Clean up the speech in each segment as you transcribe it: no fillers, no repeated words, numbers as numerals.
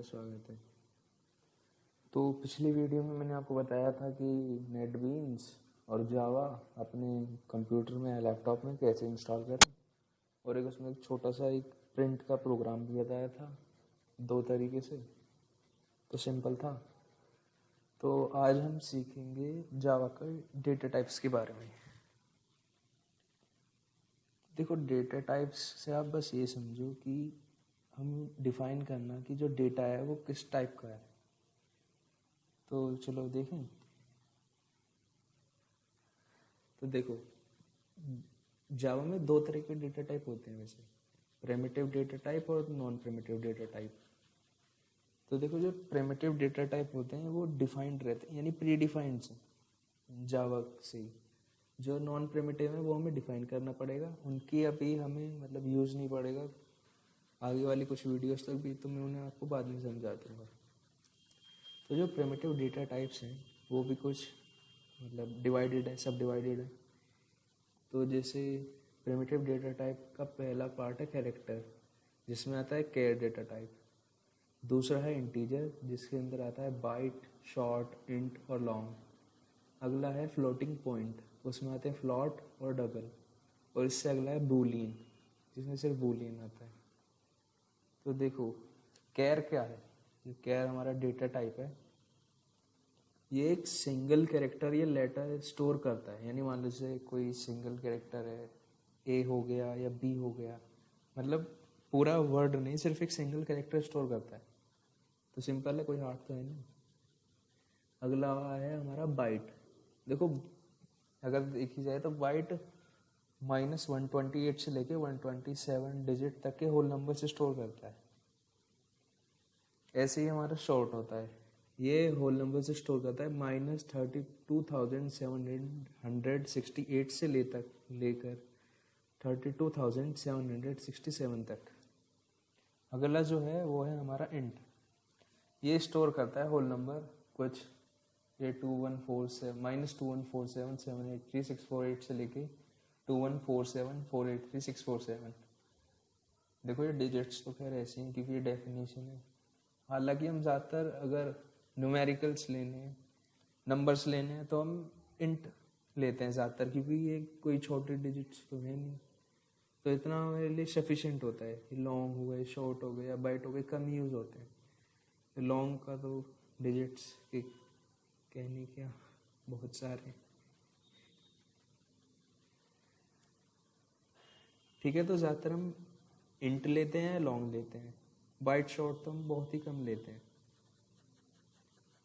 स्वागत है। तो पिछली वीडियो में मैंने आपको बताया था कि नेटबीन्स और जावा अपने कंप्यूटर में लैपटॉप में कैसे इंस्टॉल करें, और एक उसमें एक छोटा सा एक प्रिंट का प्रोग्राम भी बताया था 2 तरीके से। तो सिंपल था। तो आज हम सीखेंगे जावा का डेटा टाइप्स के बारे में। देखो, डेटा टाइप्स से आप बस ये समझो कि हम डिफाइन करना कि जो डेटा है वो किस टाइप का है। तो चलो देखें। तो देखो, जावा में 2 तरह के डेटा टाइप होते हैं वैसे, प्रिमिटिव डेटा टाइप और नॉन प्रिमिटिव डेटा टाइप। तो देखो, जो प्रिमिटिव डेटा टाइप होते हैं वो डिफाइंड रहते हैं, यानी प्री डिफाइंड से जावा से ही। जो नॉन प्रिमिटिव है वो हमें डिफाइन करना पड़ेगा, उनकी अभी हमें मतलब यूज़ नहीं पड़ेगा। आगे वाली कुछ वीडियोस तक भी तो मैं उन्हें आपको बाद में समझा दूँगा। तो जो प्रिमिटिव डेटा टाइप्स हैं वो भी कुछ मतलब डिवाइडेड है, सब डिवाइडेड है। तो जैसे प्रिमिटिव डेटा टाइप का पहला पार्ट है कैरेक्टर, जिसमें आता है केर डेटा टाइप। दूसरा है इंटीजर, जिसके अंदर आता है बाइट, शॉर्ट, इंट और लॉन्ग। अगला है फ्लोटिंग पॉइंट, उसमें आते हैं फ्लॉट और डबल। और इससे अगला है बूलियन, जिसमें सिर्फ बूलियन आता है। तो देखो, कैर क्या है? जो कैर हमारा डेटा टाइप है, ये एक सिंगल कैरेक्टर या लेटर स्टोर करता है। यानी मान लीजिए कोई सिंगल कैरेक्टर है, ए हो गया या बी हो गया, मतलब पूरा वर्ड नहीं, सिर्फ एक सिंगल कैरेक्टर स्टोर करता है। तो सिंपल है, कोई हार्ड तो है नहीं। अगला है हमारा बाइट। देखो, अगर देखी जाए तो बाइट -128 से लेके 127 डिजिट तक के होल नंबर से स्टोर करता है। ऐसे ही हमारा शॉर्ट होता है, ये होल नंबर से स्टोर करता है -32,768 से लेकर 32,767 तक। अगला जो है वो है हमारा इंट। ये स्टोर करता है होल नंबर कुछ ये -2147,783,648 से लेके 2147,483,647। देखो, ये डिजिट्स तो खैर ऐसे हैं क्योंकि ये डेफिनेशन है। हालांकि हम ज़्यादातर अगर न्यूमेरिकल्स लेने हैं, नंबर्स लेने हैं, तो हम इंट लेते हैं ज़्यादातर, क्योंकि ये कोई छोटे डिजिट्स तो है नहीं। तो इतना हमारे लिए सफिशिएंट होता है। लॉन्ग हो गए, शॉर्ट हो गए या बाइट हो गए, कम यूज़ होते हैं। लॉन्ग का तो डिजिट्स के कहने क्या बहुत सारे। ठीक है, तो ज़्यादातर हम इंट लेते हैं, लॉन्ग लेते हैं। बाइट शॉर्ट तो हम बहुत ही कम लेते हैं।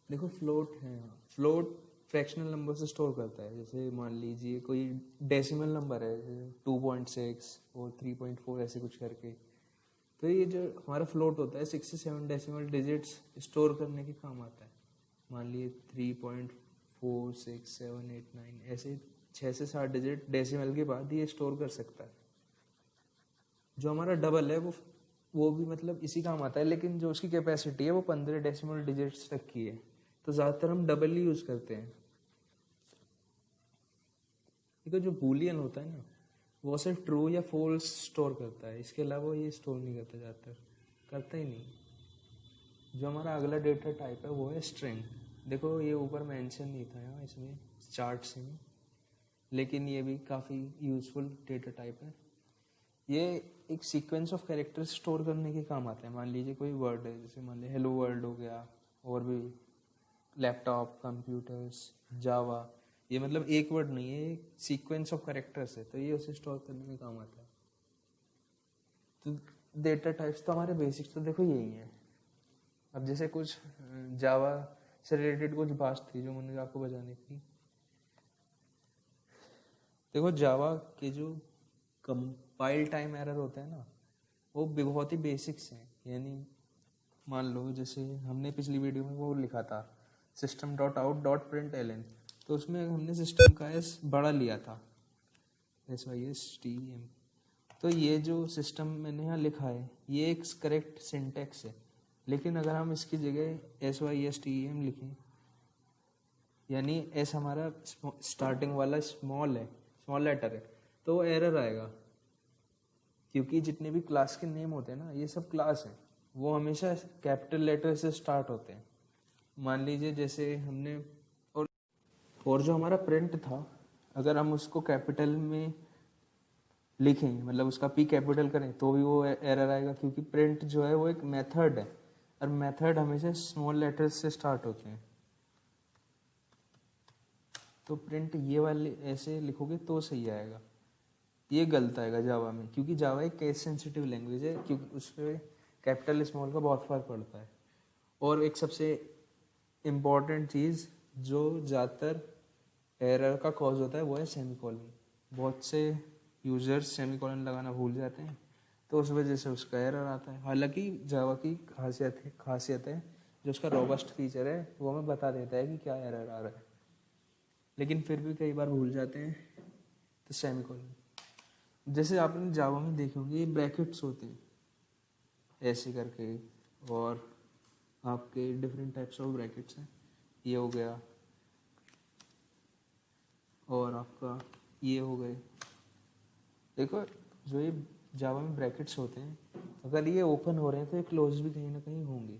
देखो, फ्लोट है, फ्लोट फ्रैक्शनल नंबर से स्टोर करता है। जैसे मान लीजिए कोई डेसिमल नंबर है, 2.6 और 3.4 ऐसे कुछ करके। तो ये जो हमारा फ्लोट होता है 6 से 7 डेसिमल डिजिट्स स्टोर करने के काम आता है। मान लिए 3.46789 ऐसे 6 से 7 डिजिट डेसिमल के बाद ये स्टोर कर सकता है। जो हमारा डबल है वो भी मतलब इसी काम आता है, लेकिन जो उसकी कैपेसिटी है वो 15 डेसिमल डिजिट्स तक की है। तो ज़्यादातर हम डबल ही यूज़ करते हैं। देखो, जो बूलियन होता है ना, वो सिर्फ ट्रू या फॉल्स स्टोर करता है, इसके अलावा ये स्टोर नहीं करता, ज़्यादातर करता ही नहीं। जो हमारा अगला डेटा टाइप है वो है स्ट्रिंग। देखो, ये ऊपर मेंशन नहीं था यहाँ इसमें चार्ट्स में, लेकिन ये भी काफ़ी यूज़फुल डेटा टाइप है। ये एक सीक्वेंस ऑफ कैरेक्टर्स स्टोर करने के काम आता है। मान लीजिए कोई वर्ड है, जैसे मान लीजिए हेलो वर्ल्ड हो गया, और भी लैपटॉप, कंप्यूटर्स, जावा। ये मतलब एक वर्ड नहीं है, एक सीक्वेंस ऑफ कैरेक्टर्स है, तो ये उसे स्टोर करने में काम आता है। तो डेटा टाइप्स तो हमारे बेसिक्स तो देखो यही है। अब जैसे कुछ जावा से रिलेटेड कुछ बात थी जो मैंने आपको बतानी थी। देखो, जावा के जो कंपाइल टाइम एरर होते हैं ना, वो बहुत ही बेसिक्स हैं। यानी मान लो जैसे हमने पिछली वीडियो में वो लिखा था system.out.println, तो उसमें हमने सिस्टम का एस बड़ा लिया था, SYSTEM। तो ये जो सिस्टम मैंने यहाँ लिखा है ये एक करेक्ट सिंटेक्स है, लेकिन अगर हम इसकी जगह SYSTEM लिखें, यानी एस हमारा स्टार्टिंग वाला स्मॉल लेटर है, तो वो एरर आएगा। क्योंकि जितने भी क्लास के नेम होते हैं ना, ये सब क्लास हैं। वो हमेशा कैपिटल लेटर से स्टार्ट होते हैं। मान लीजिए जैसे हमने और जो हमारा प्रिंट था, अगर हम उसको कैपिटल में लिखें, मतलब उसका पी कैपिटल करें, तो भी वो एरर आएगा, क्योंकि प्रिंट जो है वो एक मेथड है और मेथड हमेशा स्मॉल लेटर्स से स्टार्ट होते हैं। तो प्रिंट ये वाले ऐसे लिखोगे तो सही आएगा, ये गलत आएगा जावा में, क्योंकि जावा एक केस सेंसिटिव लैंग्वेज है, क्योंकि उस पर कैपिटल स्मॉल का बहुत फर्क पड़ता है। और एक सबसे इम्पॉर्टेंट चीज़ जो ज़्यादातर एरर का कॉज होता है वो है सेमीकोलन। बहुत से यूजर्स सेमीकोलन लगाना भूल जाते हैं, तो उस वजह से उसका एरर आता है। हालांकि जावा की खासियत है जो उसका रोबस्ट फीचर है, वो हमें बता देता है कि क्या एरर आ रहा है, लेकिन फिर भी कई बार भूल जाते हैं। तो सेमीकोलन, जैसे आपने जावा में देखे होंगे, ये ब्रैकेट्स होते हैं ऐसे करके, और आपके डिफरेंट टाइप्स ऑफ ब्रैकेट्स हैं। ये हो गया, और आपका ये हो गए। देखो जो ये जावा में ब्रैकेट्स होते हैं, अगर ये ओपन हो रहे हैं तो ये क्लोज भी कहीं ना कहीं होंगे,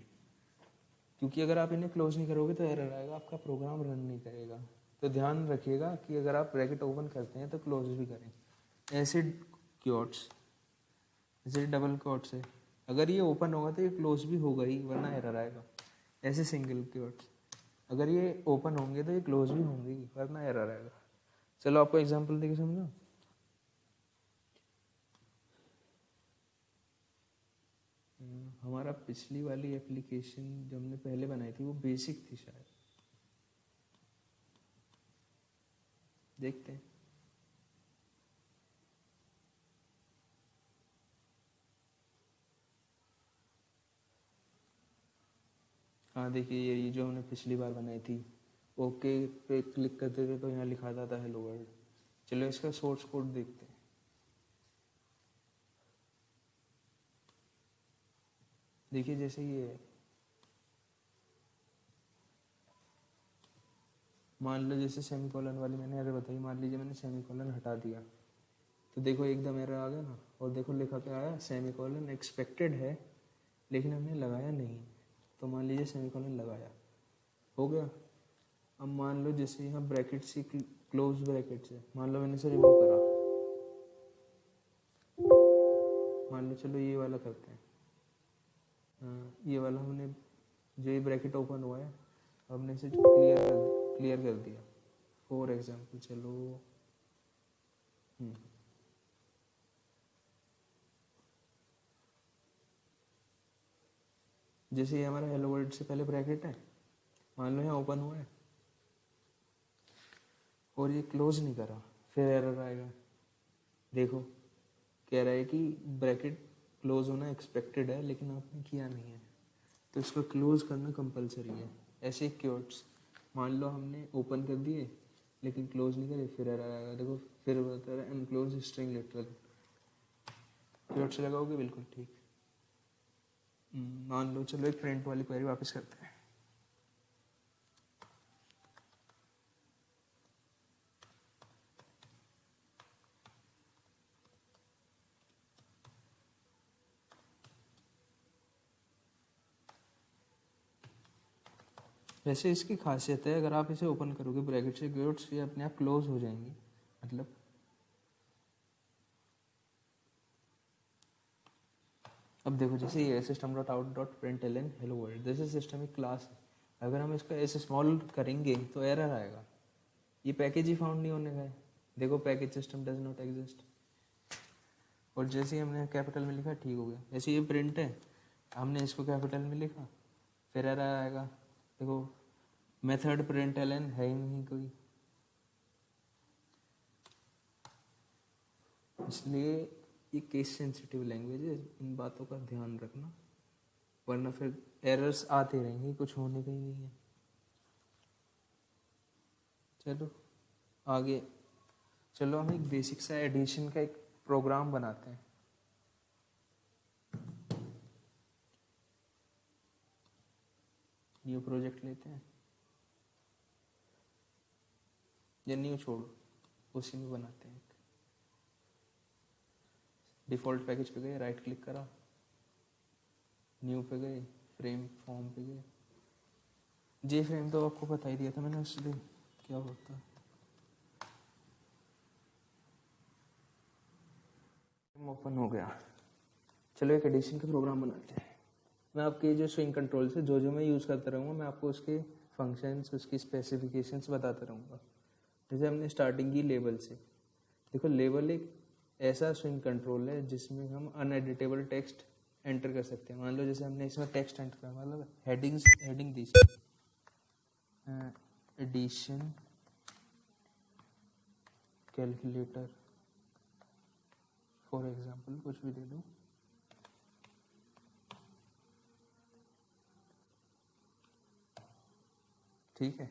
क्योंकि अगर आप इन्हें क्लोज नहीं करोगे तो एरर आएगा, आपका प्रोग्राम रन नहीं करेगा। तो ध्यान रखिएगा कि अगर आप ब्रैकेट ओपन करते हैं तो क्लोज भी करें। ऐसे क्योट्स, जैसे डबल क्योट्स है, अगर ये ओपन होगा तो ये क्लोज भी होगा ही, वरना एरर आएगा। ऐसे सिंगल क्योट्स, अगर ये ओपन होंगे तो ये क्लोज भी होंगे ही, वरना एरर आएगा। चलो आपको एग्जांपल देके समझो। हमारा पिछली वाली एप्लीकेशन जो हमने पहले बनाई थी वो बेसिक थी शायद, देखते हैं। हाँ देखिए, ये जो हमने पिछली बार बनाई थी, ओके पे क्लिक करते थे तो यहाँ लिखा था हेलो वर्ल्ड। चलो इसका सोर्स कोड देखते हैं। देखिए जैसे ये, मान लो जैसे सेमीकोलन वाली मैंने एरर बताई, मान लीजिए मैंने सेमीकोलन हटा दिया, तो देखो एकदम एरर आ गया ना। और देखो लिखा क्या आया, सेमीकोलन एक्सपेक्टेड है लेकिन हमने लगाया नहीं। तो मान लीजिए सेमीकोलन लगाया, हो गया। अब मान लो जैसे यहाँ ब्रैकेट से क्लोज ब्रैकेट से, मान लो मैंने इसे रिमूव करा, मान लो चलो ये वाला करते हैं। ये वाला हमने, जो ये ब्रैकेट ओपन हुआ है, हमने इसे क्लियर कर दिया फॉर एग्जाम्पल। चलो जैसे ये हमारा हेलो वर्ल्ड से पहले ब्रैकेट है, मान लो यहाँ ओपन हुआ है और ये क्लोज नहीं करा, फिर एरर आएगा। देखो कह रहा है कि ब्रैकेट क्लोज होना एक्सपेक्टेड है लेकिन आपने किया नहीं है, तो इसको क्लोज करना कंपलसरी है। ऐसे क्योट्स, मान लो हमने ओपन कर दिए लेकिन क्लोज नहीं करे, फिर एरर आएगा। देखो फिर बता रहा है अनक्लोज स्ट्रिंग लिटरल, क्योट्स लगाओगे बिल्कुल ठीक। मान लो चलो एक प्रिंट वाली क्वेरी वापस करते हैं। वैसे इसकी खासियत है, अगर आप इसे ओपन करोगे ब्रैकेट से, क्योट्स ये अपने आप क्लोज हो जाएंगे। मतलब अब देखो जैसे ये system.out.println हेलो वर्ल्ड, जैसे सिस्टम एक क्लास है, अगर हम इसका ऐसे स्मॉल करेंगे तो एरर आएगा, ये पैकेज ही फाउंड नहीं होने का है। देखो package system does not exist, और जैसे ही हमने कैपिटल में लिखा ठीक हो गया। जैसे ये प्रिंट है, हमने इसको कैपिटल में लिखा, फिर एरर आएगा। देखो मेथड println है ही नहीं कोई, इसलिए ये केस सेंसिटिव लैंग्वेज है, इन बातों का ध्यान रखना, वरना फिर एरर्स आते रहेंगे, कुछ होने का ही नहीं है। चलो आगे, चलो हम एक बेसिक सा एडिशन का एक प्रोग्राम बनाते हैं। न्यू प्रोजेक्ट लेते हैं, या न्यू छोड़ो, उसी में बनाते हैं। डिफ़ॉल्ट पैकेज पे गए, राइट क्लिक करा, न्यू पे गए, फ्रेम फॉर्म पे गए। जे फ्रेम तो आपको बता ही दिया था मैंने उस दिन क्या होता है। ओपन हो गया। चलो एक एडिशन का प्रोग्राम बनाते हैं। मैं आपके जो स्विंग कंट्रोल से जो मैं यूज़ करता रहूँगा, मैं आपको उसके फंक्शंस, उसकी स्पेसिफिकेशंस बताता रहूँगा। जैसे हमने स्टार्टिंग की लेबल से। देखो लेबल एक ऐसा स्विंग कंट्रोल है जिसमें हम अनएडिटेबल टेक्स्ट एंटर कर सकते हैं। मान लो जैसे हमने इसमें टेक्स्ट एंटर किया, मतलब हेडिंग दी एडिशन कैलकुलेटर फॉर एग्जांपल, कुछ भी दे दो। ठीक है,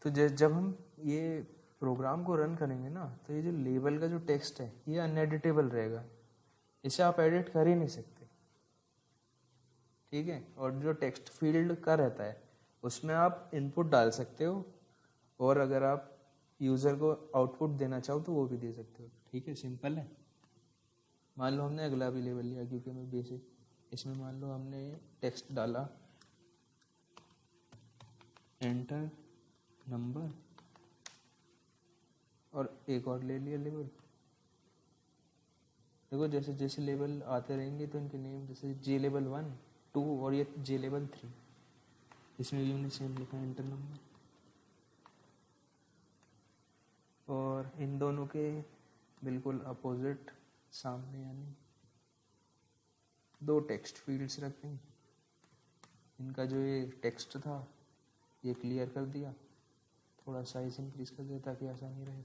तो जब हम ये प्रोग्राम को रन करेंगे ना, तो ये जो लेबल का जो टेक्स्ट है ये अनएडिटेबल रहेगा, इसे आप एडिट कर ही नहीं सकते। ठीक है, और जो टेक्स्ट फील्ड का रहता है उसमें आप इनपुट डाल सकते हो, और अगर आप यूज़र को आउटपुट देना चाहो तो वो भी दे सकते हो। ठीक है, सिंपल है। मान लो हमने अगला भी लेबल लिया, क्योंकि हमें बेसिक, इसमें मान लो हमने टेक्स्ट डाला एंटर नंबर, और एक और ले लिया लेबल। देखो जैसे जैसे लेबल आते रहेंगे तो इनके नेम, जैसे जे लेबल 1, 2 और ये जे लेबल 3, इसमें भी हमने सेम लिखा एंटर नंबर। और इन दोनों के बिल्कुल अपोजिट सामने यानी दो टेक्स्ट फील्ड्स रखते हैं। इनका जो ये टेक्स्ट था ये क्लियर कर दिया, थोड़ा साइज इंक्रीज कर दिया ताकि आसानी रहे।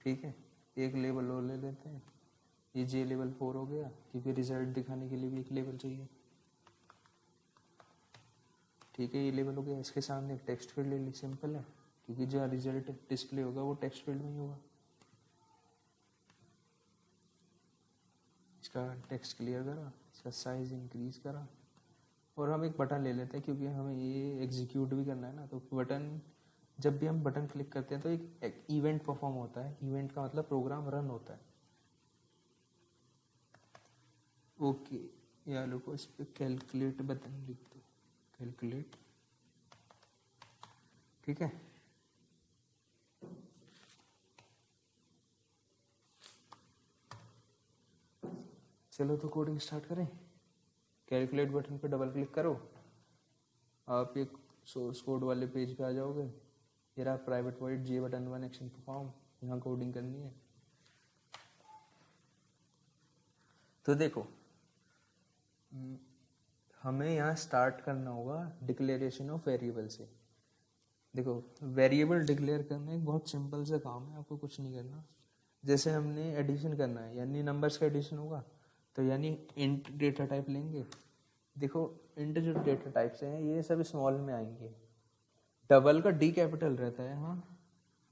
ठीक है, एक लेबल और ले लेते हैं, ये जे लेवल 4 हो गया, क्योंकि रिजल्ट दिखाने के लिए भी एक लेवल चाहिए। ठीक है, ये लेवल हो गया, इसके सामने एक टेक्स्ट फील्ड ले ली, सिंपल है, क्योंकि जो रिजल्ट डिस्प्ले होगा वो टेक्स्ट फील्ड में ही होगा। इसका टेक्स्ट क्लियर करा, इसका साइज इंक्रीज करा, और हम एक बटन ले लेते हैं क्योंकि हमें ये एग्जीक्यूट भी करना है ना। तो बटन, जब भी हम बटन क्लिक करते हैं तो एक इवेंट परफॉर्म होता है। इवेंट का मतलब प्रोग्राम रन होता है। ओके, या लोगों इस पर कैलकुलेट बटन लिख दो, कैलकुलेट। ठीक है, चलो तो कोडिंग स्टार्ट करें। कैलकुलेट बटन पे डबल क्लिक करो, आप एक सोर्स कोड वाले पेज पे आ जाओगे। ये रहा प्राइवेट वॉइड जे बटन 1 एक्शन परफॉर्म, यहाँ कोडिंग करनी है। तो देखो हमें यहाँ स्टार्ट करना होगा डिक्लेरेशन ऑफ वेरिएबल से। देखो वेरिएबल डिक्लेयर करना एक बहुत सिंपल सा काम है, आपको कुछ नहीं करना। जैसे हमने एडिशन करना है, यानी नंबर्स का एडिशन होगा, तो यानी इंट डेटा टाइप लेंगे। देखो इंट जो डेटा टाइप्स हैं ये सब स्मॉल में आएंगे, डबल का डी कैपिटल रहता है, हाँ,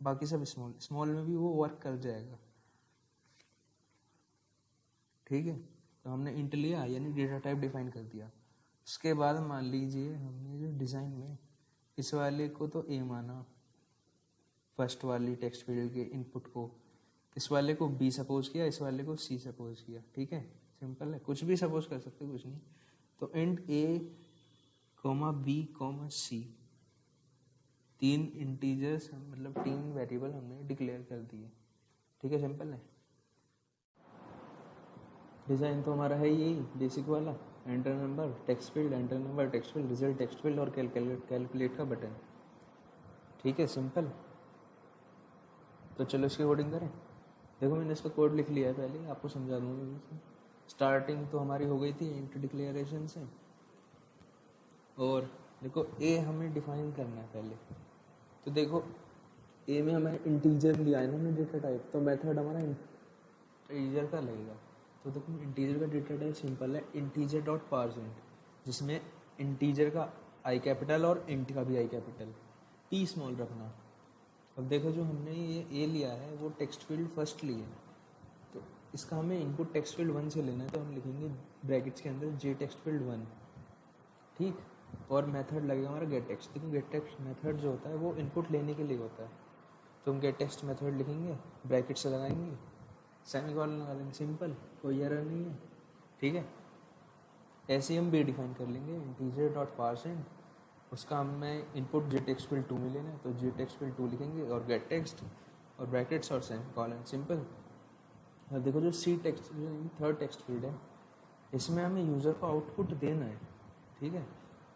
बाकी सब स्मॉल। स्मॉल में भी वो वर्क कर जाएगा। ठीक है, तो हमने इंट लिया यानी डेटा टाइप डिफाइन कर दिया। उसके बाद मान लीजिए हमने जो डिज़ाइन में इस वाले को तो ए माना, फर्स्ट वाली टेक्स्ट फील्ड के इनपुट को, इस वाले को बी सपोज किया, इस वाले को सी सपोज किया। ठीक है, सिंपल है, कुछ भी सपोज कर सकते, कुछ नहीं। तो इंट ए कॉमा बी कॉमा सी, 3 इंटीजर्स मतलब 3 वेरिएबल हमने डिक्लेयर कर दिए। ठीक है, सिंपल है। डिज़ाइन तो हमारा है यही बेसिक वाला, enter number text field, enter number text field, result text field, और कैलकुलेट का बटन। ठीक है, सिंपल। तो चलो इसकी कोडिंग करें। देखो मैंने इसका कोड लिख लिया है, पहले आपको समझा दूंगा। स्टार्टिंग तो हमारी हो गई थी इंट डिक्लेरेशन से, और देखो ए हमें डिफाइन करना है पहले। तो देखो ए में हमें इंटीजर लिया है ना हमने डेटा टाइप, तो मेथड हमारा इंटीजर का लगेगा। तो देखो इंटीजर का डेटा टाइप सिंपल है, इंटीजर डॉट पार्सेंट, जिसमें इंटीजर का आई कैपिटल और इंट का भी आई कैपिटल, पी स्मॉल रखना। अब देखो जो हमने ये ए लिया है वो टेक्स्ट फील्ड फर्स्ट ली है, तो इसका हमें इनपुट टेक्स्ट फील्ड 1 से लेना है, तो हम लिखेंगे ब्रैकेट्स के अंदर जे टेक्स्ट फील्ड 1। ठीक, और मेथड लगेगा हमारा गेट टेक्स्ट। देखो गेट टेक्स्ट मेथड जो होता है वो इनपुट लेने के लिए होता है, तो हम गेट टेक्स्ट मेथड लिखेंगे, ब्रैकेट से लगाएंगे, सेमीकोलन लगा देंगे, सिंपल, कोई एरर नहीं है, ठीक है। ऐसे ही हम बी डिफाइन कर लेंगे, इंटीजर डॉट पार्सेंट, उसका हमें इनपुट जी टेक्स्ट फील्ड 2 में लेना है, तो जी टेक्स्ट फील्ड 2 लिखेंगे और गेट टेक्स्ट और ब्रैकेट्स और सेमीकोलन, सिंपल। अब देखो जो सी टेक्स्ट, जो थर्ड टेक्स्ट फील्ड है, इसमें हमें यूज़र को आउटपुट देना है, ठीक है।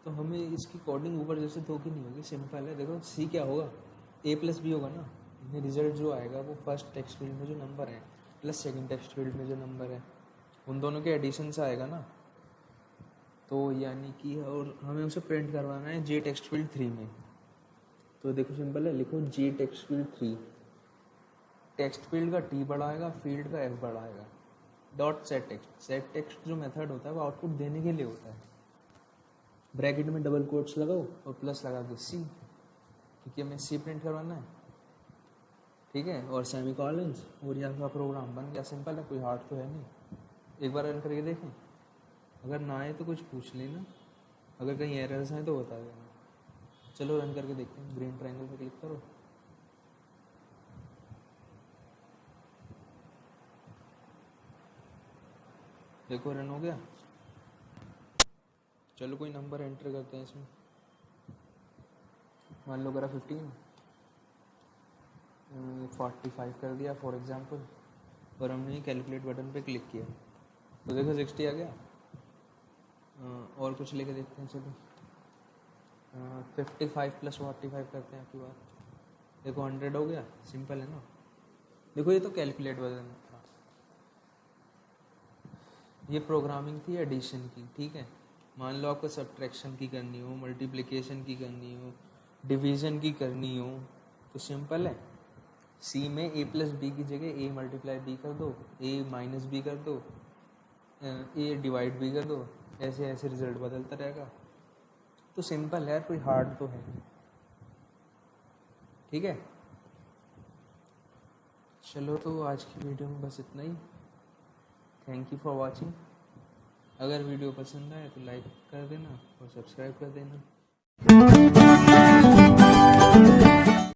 तो हमें इसकी कोडिंग ऊपर जैसे दो की नहीं होगी, सिंपल है। देखो सी क्या होगा, ए प्लस बी होगा ना, रिजल्ट जो आएगा वो फर्स्ट टेक्स्ट फील्ड में जो नंबर है प्लस सेकंड टेक्स्ट फील्ड में जो नंबर है उन दोनों के एडिशन से आएगा ना। तो यानी कि और हमें उसे प्रिंट करवाना है जे टेक्स्ट फील्ड 3 में। तो देखो सिंपल है, लिखो जे टेक्स्ट फील्ड 3, टेक्स्ट फील्ड का टी बड़ा आएगा, फील्ड का एफ बड़ा आएगा, dot set text. Set text जो मेथड होता है वो आउटपुट देने के लिए होता है। ब्रैकेट में डबल कोट्स लगाओ और प्लस लगा के सी, क्योंकि हमें सी प्रिंट करवाना है, ठीक है। और सेमीकोलंस और यहाँ का प्रोग्राम बन गया, सिंपल है, कोई हार्ड तो है नहीं। एक बार रन करके देखें, अगर ना आए तो कुछ पूछ लेना, अगर कहीं एरर्स हैं तो बता देना। चलो रन करके देखते हैं, ग्रीन ट्रायंगल पे क्लिक करो, देखो रन हो गया। चलो कोई नंबर एंटर करते हैं इसमें, मान लो करा 15, 45 कर दिया फॉर एग्जांपल, और हमने कैलकुलेट बटन पे क्लिक किया तो देखो 60 आ गया। और कुछ लेके देखते हैं, चलो 55 प्लस 45 करते हैं आपकी बात, देखो 100 हो गया, सिंपल है ना। देखो ये तो कैलकुलेट बटन था, ये प्रोग्रामिंग थी एडिशन की, ठीक है। मान लो आपको सब्ट्रैक्शन की करनी हो, मल्टीप्लिकेशन की करनी हो, डिवीज़न की करनी हो, तो सिंपल है, सी में ए प्लस बी की जगह ए मल्टीप्लाई बी कर दो, ए माइनस बी कर दो, ए डिवाइड बी कर दो, ऐसे ऐसे रिजल्ट बदलता रहेगा। तो सिंपल है, कोई हार्ड तो है, ठीक है। चलो तो आज की वीडियो में बस इतना ही, थैंक यू फॉर वॉचिंग। अगर वीडियो पसंद आए तो लाइक कर देना और सब्सक्राइब कर देना।